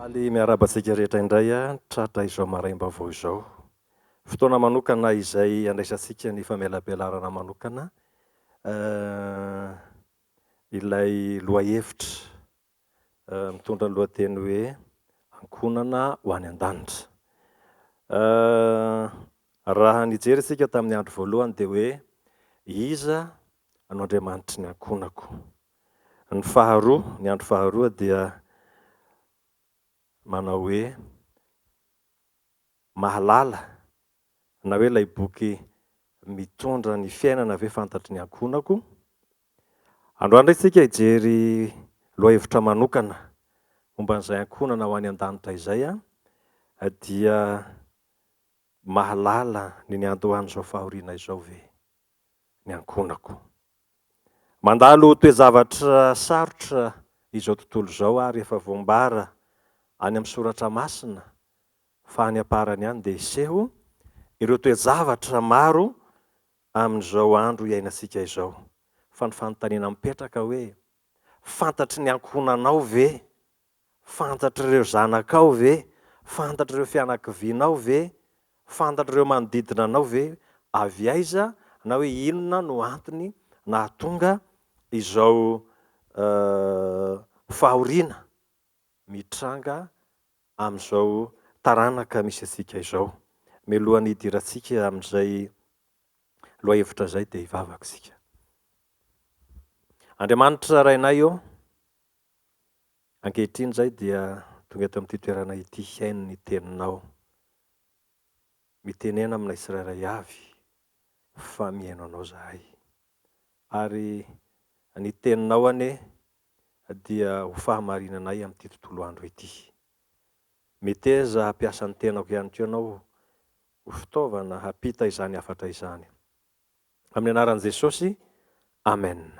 Faly miarabantsika rehetra indray tratra izao maraimba vao izao. Fotoana manokana izay andraisantsika ny famelabelarana manokana. Ilay lohahevitra mitondra ny lohateny hoe ankonana ho any an-danitra. Raha nijery isika tamin'ny andro voalohany dia hoe iza no Andriamanitry ny ankonako. Ny faharoa, ny andro faharoa dia manao hoe mahalala na hoe ilay boky mitondra ny fiainana ve fantatry ny ankonako. Androany isika hijery lohahevitra manokana momba an'izay ankonana ho any an-danitra izay dia mahalala ny andohany izao fahoriana izao ve ny ankonako. Mandalo toe-zavatra sarotra izao tontolo izao ary efa voambara any amin'ny soratra masina fa any am-parany any dia iseho ireo toe-zavatra maro amin'izao andro iainantsika izao. Fa ny fanontaniana mipetraka hoe fantatry ny ankonanao ve? Fantatry ireo zanakao ve? Fantatry ireo fianakavianao ve? Fantatry ireo manodidina anao ve? Avy aiza na hoe inona no antony nahatonga izao fahoriana mitranga amin'izao taranaka misy antsika izao. Mialohan'ny hidirantsika amin'izay lohahevitra izay dia hivavaka isika. Andriamanitra rainay eo, ankehitriny izay dia tonga eto amin'ity toerana ity haino ny teninao. Mitenena aminay tsirairay avy fa mihaino anao zahay. Ary ny teninao anie dia ho fahamarinanay amin'ity tontolo andro ity. Meteza hampiasa ny tenako ihany koa ianao ho fitaovana hampita izany hafatra izany. Amin'ny anaran'i Jesosy, amen.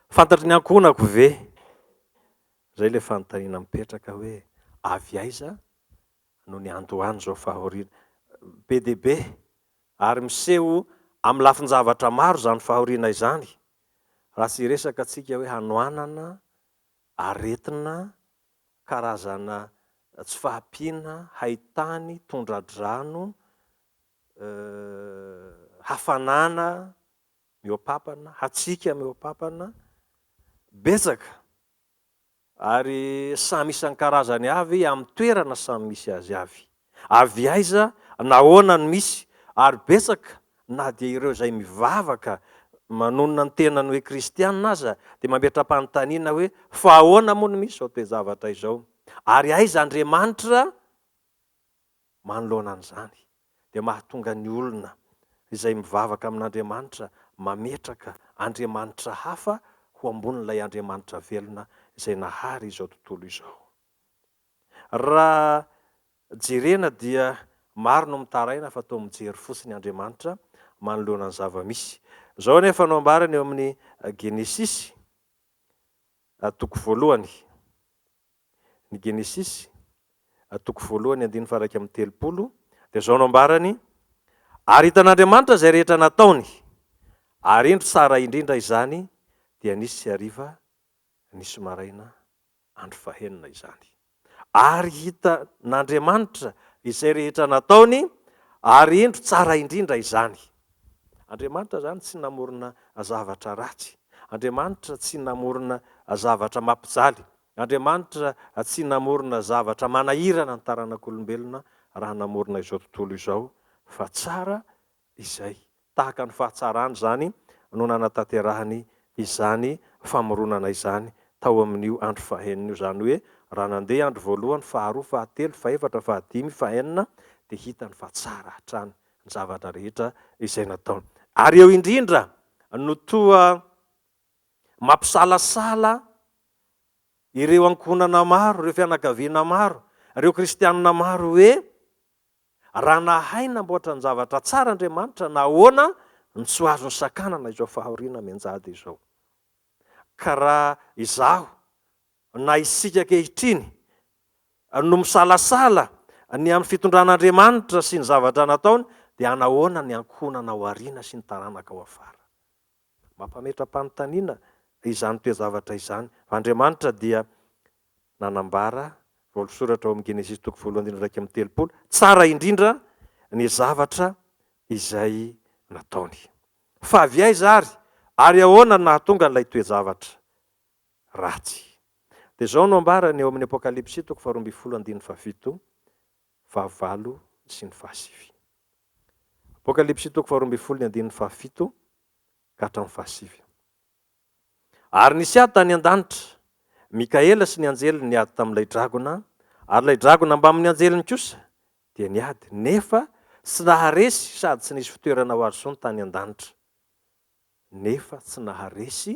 Fantatry ny ankonako ve? Zay ilay fanontaniana mipetraka hoe avy aiza no ny andohany izao fahoriana be dia be ary miseho amin'ny lafin-javatra maro izany fahoriana izany. Raha tsy resaka antsika hoe hanoanana, aretina, karazana tsy fahampiana, haitany, tondra-drano, hafanana, mihoapapana, hatsika mihoapapana, betsaka. Ary samy isan-karazany avy amin'ny toerana samy misy azy avy. Avy aiza, nahoana no misy, ary betsaka na dia ireo izay mivavaka manonona ny tenany hoe kristianina aza dia mametra-panontaniana hoe fa ahoana moa no misy izao toe-zavatra izao. Ary aiza Andriamanitra manoloana an'izany. Dia mahatonga ny olona izay mivavaka amin'Andriamanitra mametraka Andriamanitra hafa ho ambonin'ilay Andriamanitra velona izay nahary izao tontolo izao. Raha jerena dia maro no mitaraina fa toa mijery fotsiny Andriamanitra manoloana ny zava-misy. Izao anefa no ambarany eo amin'ny Genesisy toko voalohany. Ny Genesisy toko voalohany 1:30 dia izao no ambarany. Ary hitan'Andriamanitra izay rehetra nataony, ary indro tsara indrindra izany, dia nisy hariva, nisy maraina, andro fahenina izany. Ary hitan'Andriamanitra izay rehetra nataony, ary indro tsara indrindra izany. Andriamanitra zany tsy namorona zavatra ratsy. Andriamanitra tsy namorona zavatra mampijaly. Andriamanitra tsy namorona zavatra manahirana ny taranak'olombelona raha namorona izao tontolo izao. Fa tsara izay. Tahaka ny fahatsarany zany no nanatanterahany izany famoronana izany tao amin'io andro fahenina io. Zany hoe raha nandeha andro voalohany, faharoa, fahatelo, faefatra, fahadimy, fahenina dia hitany fa tsara hatrany ny zavatra rehetra izay nataony. Ary eo indrindra no toa mampisalasala ireo ankonana maro, ireo fianakaviana maro, ireo kristianina maro hoe raha nahay namboatra ny zavatra tsara Andriamanitra, nahoana ny tsy ho azony sakanana izao fahoriana mianjady izao. Ka raha izaho na isika ankehitriny no misalasala ny amin'ny fitondran'Andriamanitra sy ny zavatra nataony, dia anahoana ny ankonana ao aoriana sy ny taranaka ao afara. Mampametra-panontaniana izany toe-zavatra izany. Andriamanitra dia nanambara voalosoratra ao amin'ny Genesis 1:1-3 tsara indrindra ny zavatra izay nataony. Fa avy aiza ary ahoana nahatonga ilay toe-javatra ratsy. Dia izao no ambarany eo amin'ny Apokalipsy 2:2-7, fahavalo sy ny fahasivy. Apokalipsy 2:2-7 ka hatramin'ny fahasivy. Ary nisy ady tany an-danitra Mikaela sy ny anjeliny niady tamin'ilay dragona, ary ilay dragona mba amin'ny anjeliny kosa dia niady, nefa tsy naharesy sady tsy nisy fitoerana ho azy intsony tany an-danitra. Nefa tsy naharesy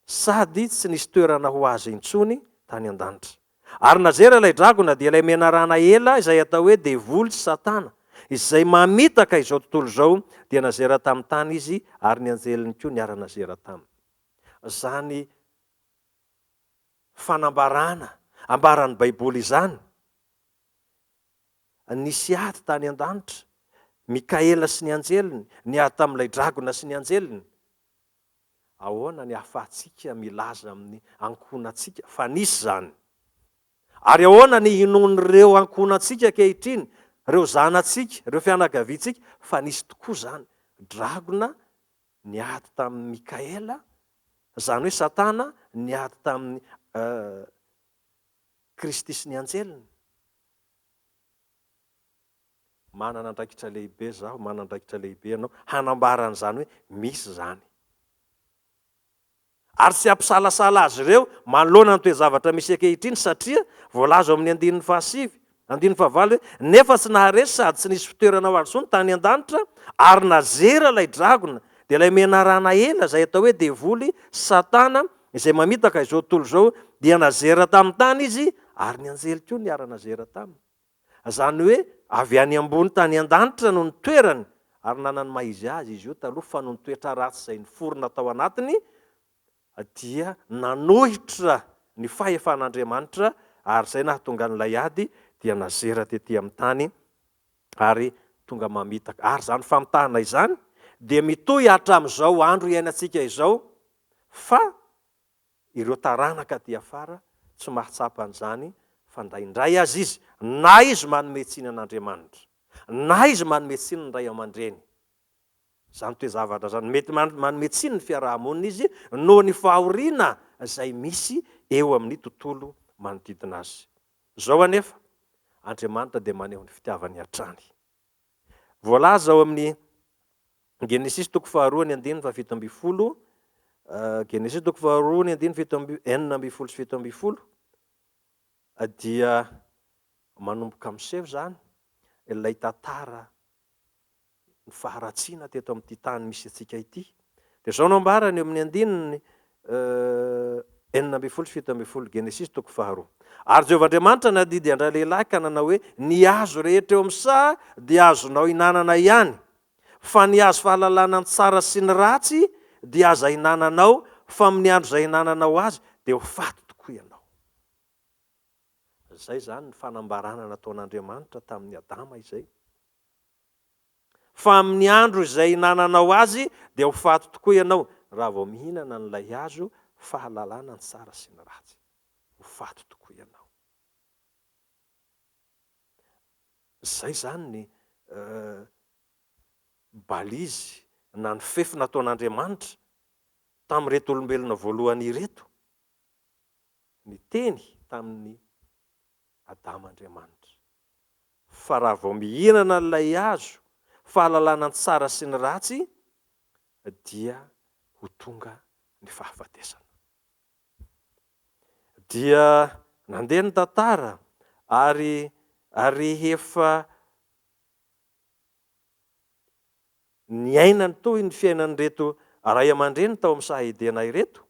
sady tsy nisy toerana ho azy intsony tany an-danitra. Ary nazera ilay dragona dia ilay menarana ela izay atao hoe devoly sy satana, izay mamitaka izao tontolo izao, dia nazera tamin'ny tany izy, ary ny anjeliny koa niara-nazera taminy. Zany fanambarana ambaran'ny baiboly izany, nisy ady tany an-danitra Mikaela sy ny anjeliny niady tamin'ilay dragona sy ny anjeliny. Ahoana ny ahafahantsika milaza amin'ny ankohonantsika fa nisy zany? Ary ahoana ny hinon'ireo ankohonantsika ankehitriny, ireo zanantsika, ireo fianakaviantsika, fa nisy tokoa zany. Dragona niady tamin'ny Mikaela, zany hoe satana niady tamin'ny Kristy sy ny anjeliny. Manana andraikitra lehibe zaho, manana andraikitra lehibe ianao, hanambarana zany hoe misy zany. Ary tsy ampisalasala azy ireo manoloana ny toe-zavatra misy ankehitriny, satria voalaza ao amin'ny 5:5-5 hoe nefa tsy naharesy sady tsy nisy fitoerana ho azy intsony tany an-danitra, ary nazera ilay dragona dia ilay menarana ela izay atao hoe devoly satana, izay mamitaka izao tontolo izao, dia nazera tamin'ny tany izy, ary ny anjely koa niara-nazera taminy. Zany hoe avy any ambony tany an-danitra no nitoerany, ary nanany maizy azy izy io taloha fa no nitoetra ratsy izay niforona tao anatiny, dia nanohitra ny fahefan'Andriamanitra, ary izay nahatonga an'ilay ady dia nazera tetỳ amin'ny tany, ary tonga mamitaka. Ary zany famitahana izany dia mitohy hatramin'izao andro iainantsika izao, fa ireo taranaka aty afara tsy mahatsapa an'izany, fa indraindray azy izy, na izy manome tsiny an'Andriamanitra, na izy manome tsiny ny ray aman-dreny. Zany toe-zavatra zany, mety manome tsiny ny fiarahamonina izy noho ny fahoriana izay misy eo amin'ny tontolo manodidina azy. Zao anefa Andriamanitra dia maneho ny fitiavany hatrany. Voalaza ao amin'ny Genesis 2:2-7, Genesis 2:2-7, dia manomboka miseho zany ilay tantara ny faharatsiana teto amin'ity tany misy antsika ity. Dia zao no ambarany eo amin'ny 4:7, Genesis 2:2. Ary Jehovahandriamanitra nadidy andra-lehilahy ka nanao hoe, ny hazo rehetra eo amin'ny saha dia azonao hinanana ihany, fa ny hazo fahalalana ny tsara sy ny ratsy dia aza hinananao, fa amin'ny andro izay hinananao azy dia ho faty tokoa ianao. Zay zany ny fanambarana nataon'Andriamanitra tamin'ny Adama izay. Fa amin'ny andro izay hinananao azy dia ho faty tokoa ianao, raha vao mihinana n'ilay hazo fahalalana ny tsara sy ny ratsy. Ho faty tokoa ianao. Zay zany ny balizy na ny fefy nataon'Andriamanitra tamin'ireto olombelona voalohany ireto, ny teny tamin'ny Adaman'Andriamanitra. Fa raha vao mihinana n'ilay hazo fahalalana ny tsara sy ny ratsy, dia ho tonga ny fahafatesana. Dia nandeha ny tantara, ary efa niainany toy ny fiainan'ireto ray aman-dreny tao amin'ny sahedena ireto,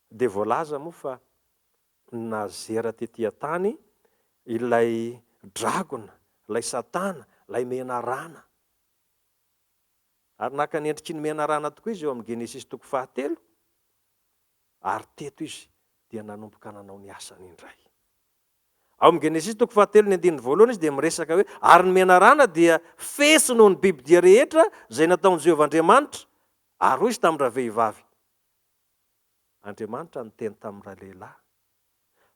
dia voalaza moa fa nazera tetỳ tany ilay dragona, ilay satana, ilay menarana. Ary naka ny endriky ny menarana tokoa izy eo amin'ny Genesis 2:7, ary teto izy dia nanomboka nanao ny asany indray. Ao amin'ny Genesis 2:7 izy dia miresaka hoe, ary ny menarana dia fesy noho ny biby dia rehetra izay nataon'i Jehovahandriamanitra, ary hoy izy tamin'ny vehivavy. Andriamanitra ny teny tamin'ny lehilahy,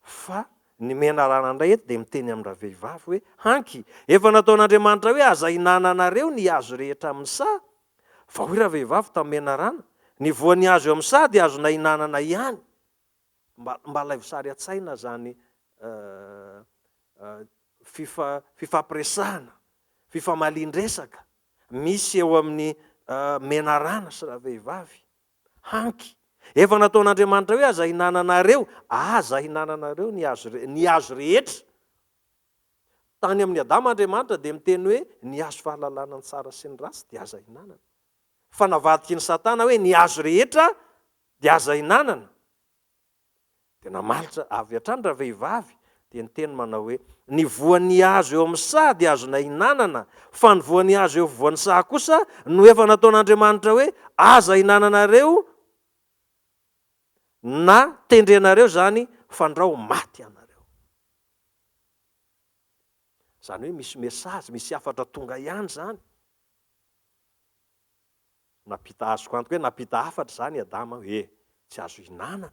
fa ny menarana indray eto dia miteny amin'ny ravehivavy hoe hanky efa nataon'Andriamanitra hoe aza hinananareo ny hazo rehetra amin'ny saha fa hoy ravehivavy tamin'ny menarana ny voan'ny hazo eo amin'ny saha dia azona hinanana ihany. Mba laivosary an-tsaina zany fifampiresahana, fifamalindresaka misy eo amin'ny menarana sy ravehivavy. Hanky efa nataon'Andriamanitra hoe aza hinananareo, aza hinananareo ny hazo rehetra. Tany amin'ny Adama Andriamanitra dia miteny hoe ny hazo fahalalana ny tsara sy ny rasy dia aza hinanana. Fa navadiky ny Satana hoe ny hazo rehetra dia aza hinanana. Dia namalitra avy hatrany ravehivavy dia niteny manao hoe ny voan'ny hazo eo amin'ny saha dia azona hinanana, fa ny voan'ny hazo eo voan'ny saha kosa no efa nataon'Andriamanitra hoe aza hinananareo na tendrenareo zany fandrao maty anareo. Zany hoe misy mesazy, misy hafatra tonga ihany zany. Napita azoko antoka hoe napita hafatra zany Adama hoe tsy azo hinanana.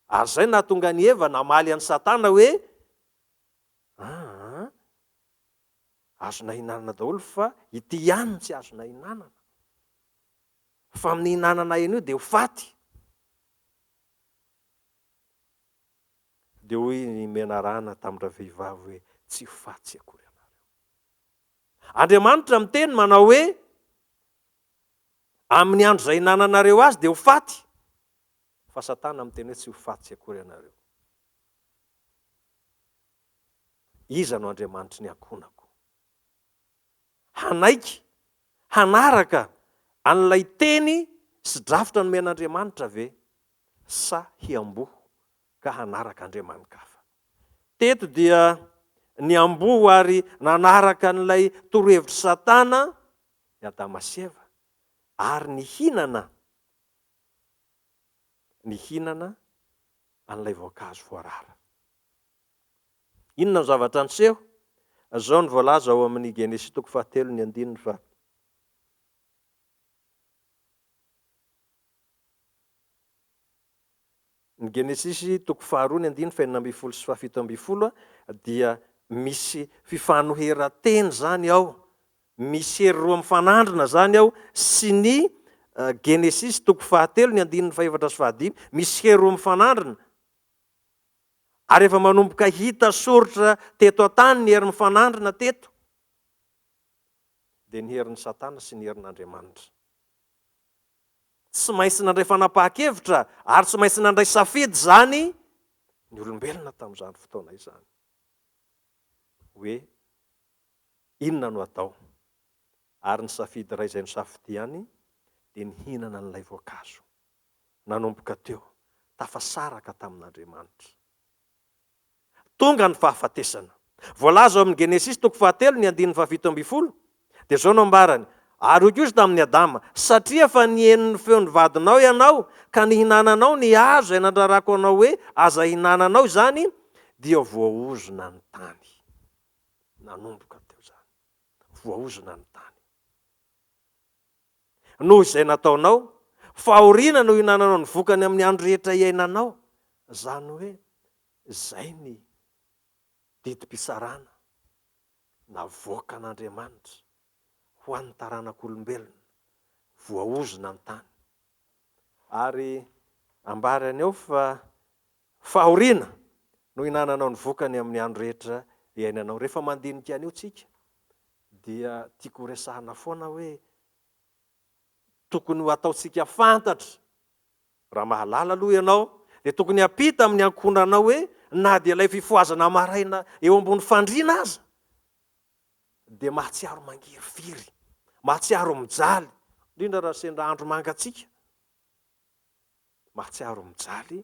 Ary zay nahatonga ny Eva namaly an'ny Satana hoe azona hinanana daholo fa ity ihany tsy azona hinanana. Fa amin'ny hinanana eny io dia ho faty. Dia hoy ny menarana tamin'ny ravehivavy hoe tsy ho faty akory ianareo. Andriamanitra miteny manao hoe amin'ny andro izay hinananareo azy dia ho faty. Fa Satana miteny hoe tsy ho faty akory ianareo. Iza no Andriamanitry ny ankonako? Hanaiky, hanaraka an'ilay teny sy drafitra nomen'Andriamanitra ve? Sa hiamboho ka hanaraka andriamanikafa? Teto dia ny amboho ary nanaraka an'ilay torohevitry Satana, ny Adama sy Eva, ary ny hinana an'ilay voankazo voarara. Inona ny zavatra niseho? Zao ny voalaza ao amin'ny Genesis 3:1 fa ny Genesis 2:2 sy 17 dia misy fifanoheran-teny zany ao. Misy hery roa mifanandrina zany ao sy ny Genesis 3:1, 4 sy 5 misy hery roa mifanandrina. Ary efa manomboka hita soritra teto an-tany ny hery mifanandrina teto dia ny herin'ny Satana sy ny herin'Andriamanitra. Tsy maintsy nandray fanapahan-kevitra ary tsy maintsy nandray safidy zany ny olombelona tamin'izany fotoana izany. Hoe inona no atao? Ary ny safidy iray izay nosafidiany dia ny hinana an'ilay voankazo. Nanomboka teo, tafasaraka tamin'Andriamanitra. Tonga ny fahafatesana. Voalaza ao amin'ny Genesis 3:1, dia zao no ambarany. Ary hoy kosa tamin'ny Adama, satria efa nihaino ny feon'ny vadinao ianao, ka nihinananao ny hazo izay nandrarako anao hoe aza hinananao zany, dia voaozona ny tany. Nanomboka teo zany. Voaozona ny tany. Noho izay nataonao, fahoriana no hinananao ny vokany amin'ny andro rehetra iainanao. Zany hoe zay ny didim-pitsarana navoaka an'Andriamanitra ho an'ny taranak'olombelona, voaozona ny tany. Ary ambarany eo fa fahoriana no hinananao ny vokany amin'ny andro rehetra iainanao. Rehefa mandinika an'io tsika dia tiako resahana foana hoe tokony ho ataotsika fantatra. Raha mahalala aloha ianao dia tokony hampita amin'ny ankonanao hoe na dia ilay fifoazana maraina eo ambony fandriana aza dia mahatsiaro mangirifiry, mahatsiaro mijaly, indrindra raha sendra andro mangatsika, mahatsiaro mijaly.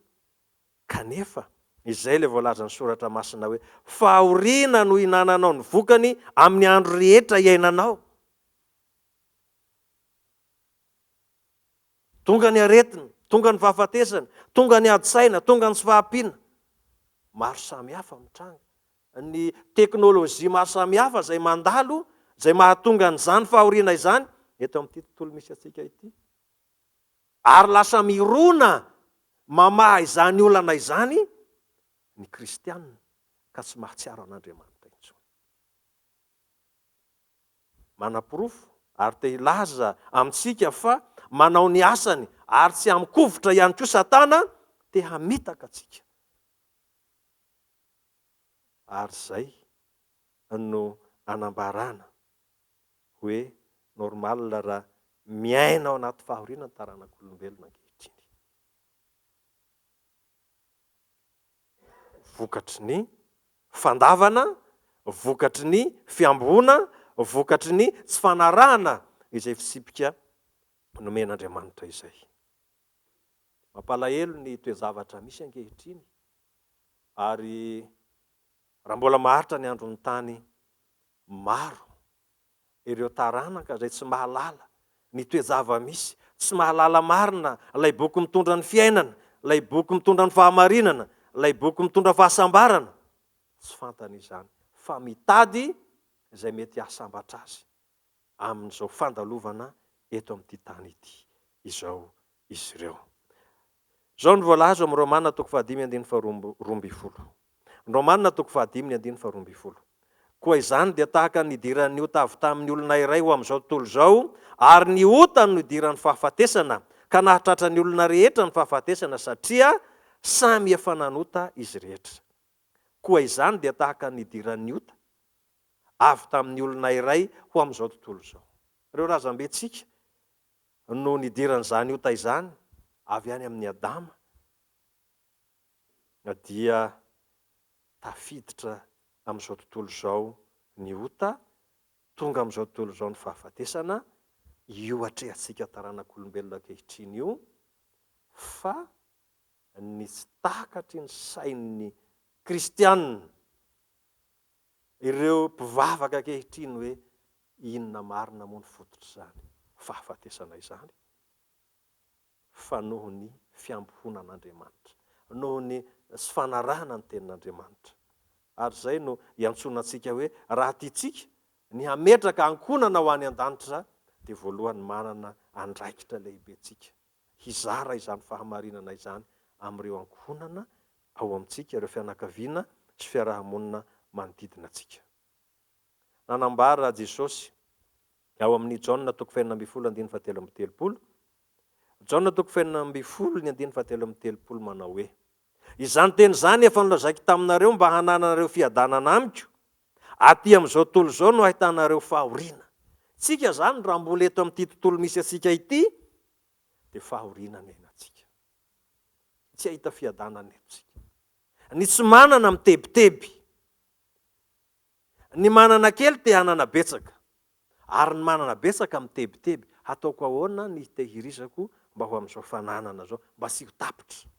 Kanefa izay ilay voalaza ny soratra masina hoe fahoriana no hinananao ny vokany amin'ny andro rehetra iainanao. Tonga ny aretina, tonga ny fahafatesana, tonga ny adi-tsaina, tonga ny tsy fahampiana. Maro samihafa mitranga. Ny teknôlôjia maro samihafa izay mandalo, izay mahatonga an'izany fahoriana izany eto amin'ity tontolo misy atsika ity. Ary lasa mirona mamaha izany olana izany ny kristianina ka tsy mahatsiaro an'Andriamanitra intsony. Manam-porofo ary te hilaza amintsika fa manao ny asany ary tsy hamikovotra ihany koa Satana te hamitaka atsika. Ary zay no anambarana hoe normal raha miaina ao anaty fahoriana ny taranak'olombelona ankehitriny. Vokatry ny fandavana, vokatry ny fiambona, vokatry ny tsy fanarahana izay fisipika nomen'Andriamanitra izay. Mampalahelo ny toe-zavatra misy ankehitriny ary raha mbola maharitra ny andron'ny tany, maro ireo taranaka izay tsy mahalala ny toe-java misy, tsy mahalala marina ilay boky mitondra ny fiainana, ilay boky mitondra ny fahamarinana, ilay boky mitondra fahasambarana. Tsy fantany izany fa mitady izay mety ahasambatra azy amin'izao fandalovana eto amin'ity tany ity izao izy ireo. Zao ny voalaza amin'ny Romanina toko 5:12. Romanina toko 5:12. Koa izany dia tahaka nidiran'ny ota avy tamin'ny olona iray ho amin'izao tontolo izao, ary ny ota no idiran'ny fahafatesana, ka nahatratra ny olona rehetra ny fahafatesana satria samy efa nanota izy rehetra. Koa izany dia tahaka nidiran'ny ota avy tamin'ny olona iray ho amin'izao tontolo izao. Ireo razam-betsika no nidiran'izany ota izany avy any amin'ny Adama dia tafiditra amin'izao tontolo izao ny ota, tonga amin'izao tontolo izao ny fahafatesana. Io atrehantsika taranak'olombelona ankehitriny io fa nisy takatry ny sain'ny kristianina ireo mpivavaka ankehitriny hoe inona marina moa ny fototr'izany fahafatesana izany, fa noho ny fiambohona an'Andriamanitra, noho ny sy fanarahana ny tenin'Andriamanitra. Ary zay no iantsonantsika hoe raha tiatsika ny hametraka ankonana ho any an-danitra dia voalohany manana andraikitra lehibetsika hizara izany fahamarinana izany amin'ireo ankonana ao amintsika, ireo fianakaviana sy fiarahamonina manodidina atsika. Nanambara Jesosy ao amin'ny Jaona toko 4:13. Jaona toko 4:13 manao hoe: izany teny izany efa nolazaiko taminareo mba hananareo fiadanana amiko, aty amin'izao tontolo izao no ahitanareo fahoriana. Tsika zany raha mbola eto amin'ity tontolo misy atsika ity dia fahoriana ny ainantsika. Tsy ahita fiadanana etontsika. Ny tsy manana mitebiteby, ny manana kely te hanana betsaka, ary ny manana betsaka mitebiteby. Hataoko ahoana ny tehirizako mba ho amin'izao fananana zao, mba tsy ho tapitra.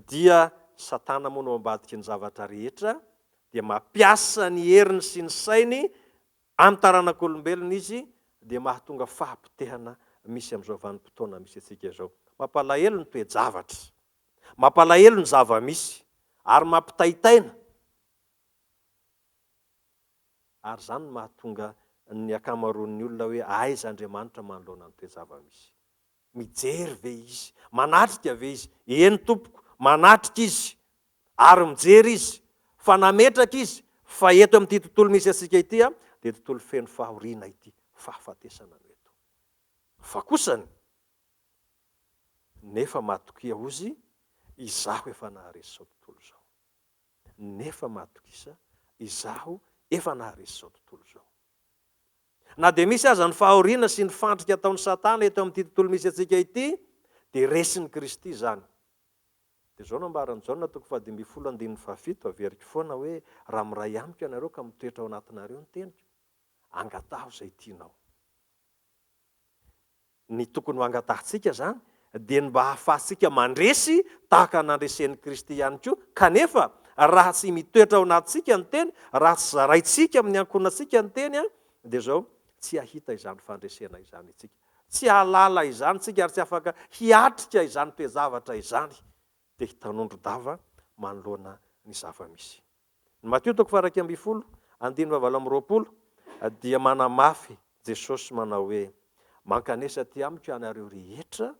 Dia Satana moa no ambadiky ny zavatra rehetra, dia mampiasa ny heriny sy ny sainy amin'ny taranak'olombelona izy, dia mahatonga fahampitehana misy amin'izao vanim-potoana misy atsika izao. Mampalahelo ny toe-javatra, mampalahelo ny zava-misy, ary mampitaitaina. Ary zany no mahatonga ny akamaroan'ny olona hoe aiza Andriamanitra manoloana ny toe-java-misy. Mijery ve izy? Manatrika ve izy? Eny tompoko, manatrika izy, ary mijery izy, fa nametraka izy, fa eto amin'ity tontolo misy atsika ity dia tontolo feno fahoriana ity, fahafatesana no eto. Fa kosany, nefa matokia ozy, izaho efa naharesy izao tontolo izao. Nefa matokisa, izaho efa naharesy izao tontolo izao. Na dia misy aza ny fahoriana sy ny fandrika ataon'ny Satana eto amin'ity tontolo misy atsika ity, dia resin'ny Kristy izany. Dia zao nambaran'ny Jaona toko 5:17, averiko foana hoe raha miray amiko ianareo ka mitoetra ao anatinareo ny teniko, angataho izay tianao. Ny tokony ho angatahintsika zany dia mba hahafahantsika mandresy tahaka nandresen'ny Kristy ihany koa. Kanefa raha tsy mitoetra ao anatintsika ny teny, raha tsy zaraintsika amin'ny ankonantsika ny teny, dia zao tsy hahita izany fandresena izany itsika. Tsy hahalala izany tsika ary tsy afaka hiatrika izany toe-zavatra izany, dia hitanondro-dava manoloana ny zava-misy. Ny Mateo toko 2:20, dia manamafy Jesosy manao hoe: mankanesa ty amiko ianareo rehetra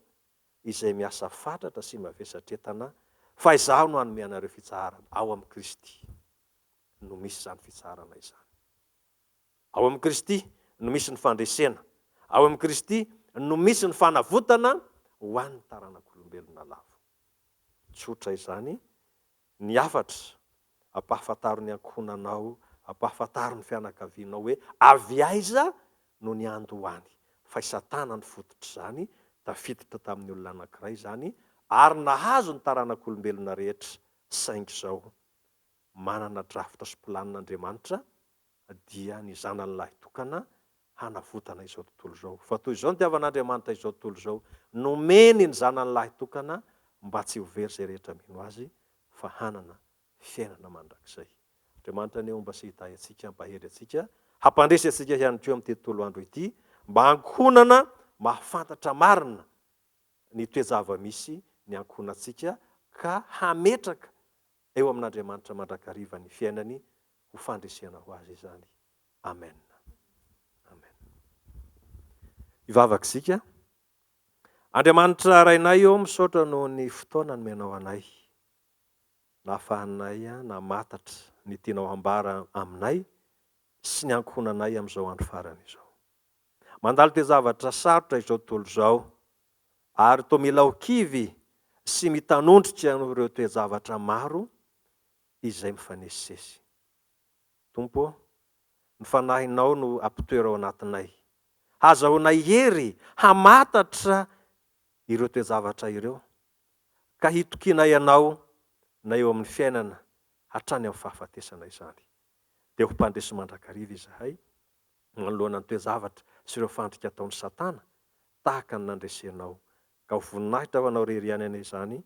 izay miasa fatratra sy mavesatretana, fa izaho no hanome anareo fitsarana ao amin'ny Kristy no misy izany fitsarana izany. Ao amin'ny Kristy no misy ny fandresena. Ao amin'ny Kristy no misy ny fanavotana ho an'ny taranak'olombelona lavo. Tsotra izany, ny afatra ampahafantaro ny ankohonanao, ampahafantaro ny fianakavianao hoe avy aiza no ny andohany. Fa i Satana ny fototra izany, tafiditra tamin'ny olona anankiray izany, ary nahazo ny taranak'olombelona rehetra. Saingy izao, manana drafitra sy planin'Andriamanitra dia ny zanany lahy tokana hanavotana izao tontolo izao. Fa toy izao ny tiavan'Andriamanitra izao tontolo izao, nomeny ny zanany lahy tokana mba tsy ho very izay rehetra mino azy, fa hanana fiainana mandrakizay. Andriamanitra ny mba sy hiday antsika, mba hery antsika, hampandresy antsika ihany koa amin'ny tontolo andro ity, mba ankohonana mahafantatra marina ny toejava misy ny ankohonantsika, ka hametraka eo amin'Andriamanitra mandrakariva ny fiainany, ho fandresena ho azy izany. Amen. Amen. Ivavaka isika. Andriamanitra rainay eo misaotra noho ny fotoana nomenao anay. Nahafahanay namantatra ny tianao hambara aminay sy ny ankohonanay amin'izao andro farany izao. Mandalo toezavatra sarotra izao tontolo izao, ary toa mila ho kivy sy mitanondrika ireo toezavatra maro izay mifanesisesy. Tompo, ny fanahinao no ampitoera ao anatinay. Hazahoanay hery hamantatra ireo toezavatra ireo, ka hitokinay anao na eo amin'ny fiainana hatrany amin'ny fahafatesana izany. Dia ho mpandresy mandrakariva izahay, manoloana ny toezavatra sy ireo fandrika ataon'ny Satana, tahaka ny nandresenao. Ka ho voninahitra ho anao rerianana izany,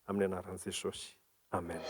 amin'ny anaran'i Jesosy. Amen.